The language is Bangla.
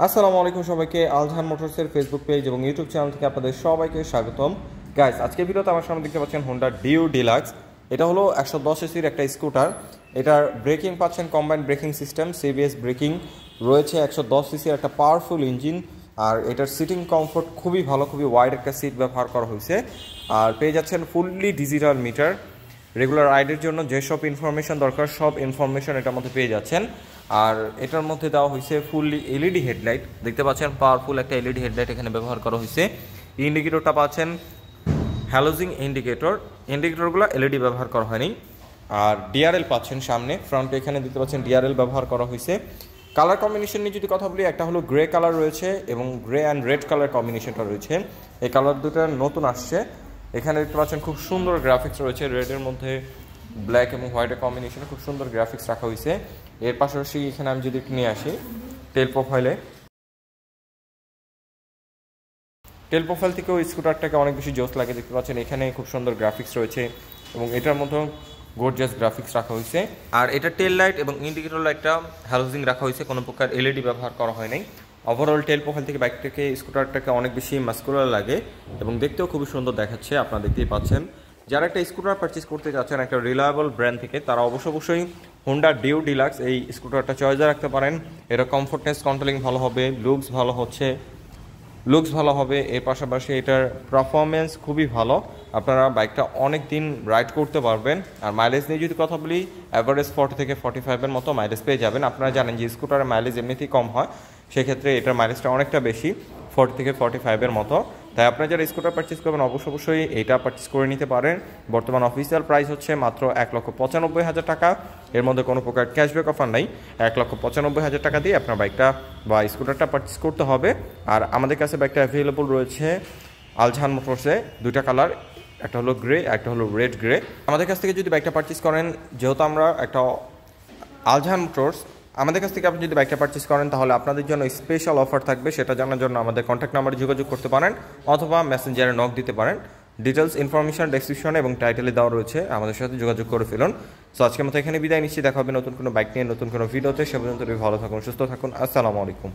আসসালামু আলাইকুম সবাইকে আলজাহান মোটরসের ফেসবুক পেজ এবং ইউটিউব চ্যানেল থেকে আপনাদের সবাইকে স্বাগতম। গাইস, আজকের ভিডিওতে আমার সামনে দেখতে পাচ্ছেন হোন্ডা ডিউ ডিলাক্স। এটা হলো 110 সিসির একটা স্কুটার। এটার ব্রেকিং পাচ্ছেন combined braking system, CBS breaking রয়েছে। 110 সিসির একটা পাওয়ারফুল ইঞ্জিন, আর এটার সিটিং কমফোর্ট খুবই ভালো, খুবই ওয়াইড একটা সিট ব্যবহার করা হয়েছে। আর পেয়ে যাচ্ছেন ফুললি ডিজিটাল মিটার। রেগুলার রাইডের জন্য যেসব ইনফরমেশন দরকার সব ইনফরমেশন এটার মধ্যে পেয়ে যাচ্ছেন। আর এটার মধ্যে দেওয়া হয়েছে ফুললি এলইডি হেডলাইট, দেখতে পাচ্ছেন পাওয়ারফুল একটা এলইডি হেডলাইট এখানে ব্যবহার করা হয়েছে। ইন্ডিকেটরটা পাচ্ছেন হ্যালোজিং ইন্ডিকেটরগুলো এলইডি ব্যবহার করা হয়নি। আর ডিআরএল পাচ্ছেন সামনে, ফ্রন্টে এখানে দেখতে পাচ্ছেন ডিআরএল ব্যবহার করা হয়েছে। কালার কম্বিনেশন নিয়ে যদি কথা বলি, একটা হলো গ্রে কালার রয়েছে এবং গ্রে অ্যান্ড রেড কালার কম্বিনেশনটা রয়েছে। এই কালার দুটো নতুন আসছে। এখানে দেখতে পাচ্ছেন খুব সুন্দর গ্রাফিক্স রয়েছে, রেডের মধ্যে ব্ল্যাক এবং হোয়াইটের কম্বিনেশনে খুব সুন্দর গ্রাফিক্স রাখা হয়েছে। এর পাশাপাশি এখানে আমি যদি নিয়ে আসি টেল প্রোফাইল থেকেও স্কুটারটাকে অনেক বেশি জোস লাগে। দেখতে পাচ্ছেন এখানে খুব সুন্দর গ্রাফিক্স রয়েছে এবং এটার মধ্যেও গর্জিয়াস গ্রাফিক্স রাখা হয়েছে। আর এটা টেল লাইট এবং ইন্ডিকেটর লাইটটা হ্যালোজিং রাখা হয়েছে, কোনো প্রকার এলইডি ব্যবহার করা হয় নাই। ওভারঅল টেল প্রোফাইল থেকে বাইকটাকে স্কুটারটাকে অনেক বেশি মাস্কুলার লাগে এবং দেখতেও খুবই সুন্দর দেখাচ্ছে, আপনারা দেখতেই পাচ্ছেন। যারা একটা স্কুটার পারচেস করতে যাচ্ছেন একটা রিলায়েবল ব্র্যান্ড থেকে, তারা অবশ্যই হোন্ডা ডিউ ডিলাক্স এই স্কুটারটা চয়েসে রাখতে পারেন। এটা কমফোর্টনেস কন্ট্রোলিং ভালো হবে, লুকস ভালো হবে। এর পাশাপাশি এটার পারফরমেন্স খুবই ভালো, আপনারা বাইকটা অনেক দিন রাইড করতে পারবেন। আর মাইলেজ নিয়ে যদি কথা বলি, অ্যাভারেজ 40 থেকে 45-এর মতো মাইলেজ পেয়ে যাবেন। আপনারা জানেন যে স্কুটারের মাইলেজ এমনিতেই কম হয়, সেক্ষেত্রে এটার মাইলেজটা অনেকটা বেশি, 40 থেকে 45-এর মতো। তাই আপনারা যারা স্কুটার পারচেস করবেন অবশ্যই এটা পারচেস করে নিতে পারেন। বর্তমান অফিসিয়াল প্রাইস হচ্ছে মাত্র 1,95,000 টাকা। এর মধ্যে কোনো প্রকার ক্যাশব্যাক অফার নাই। 1,95,000 টাকা দিয়ে আপনার বাইকটা বা স্কুটারটা পারচেস করতে হবে। আর আমাদের কাছে বাইকটা অ্যাভেলেবল রয়েছে আলজাহান মোটরসে, দুইটা কালার, একটা হলো গ্রে, একটা হলো রেড গ্রে। আমাদের কাছ থেকে যদি বাইকটা পারচেস করেন, যেহেতু আমরা একটা আলজাহান মোটরস, আমাদের কাছ থেকে আপনি যদি বাইকটা পারচেস করেন তাহলে আপনাদের জন্য স্পেশাল অফার থাকবে। সেটা জানার জন্য আমাদের কন্ট্যাক্ট নাম্বারে যোগাযোগ করতে পারেন অথবা মেসেঞ্জারে নক দিতে পারেন। ডিটেলস ইনফরমেশন ডেসক্রিপশনে এবং টাইটেলে দেওয়া রয়েছে, আমাদের সাথে যোগাযোগ করে ফেলুন। সো আজকের মতো এখানে বিদায় নিচ্ছি, দেখা হবে নতুন কোনো বাইক নিয়ে নতুন কোনো ভিডিওতে। সে পর্যন্ত ভালো থাকুন, সুস্থ থাকুন। আসসালামু আলাইকুম।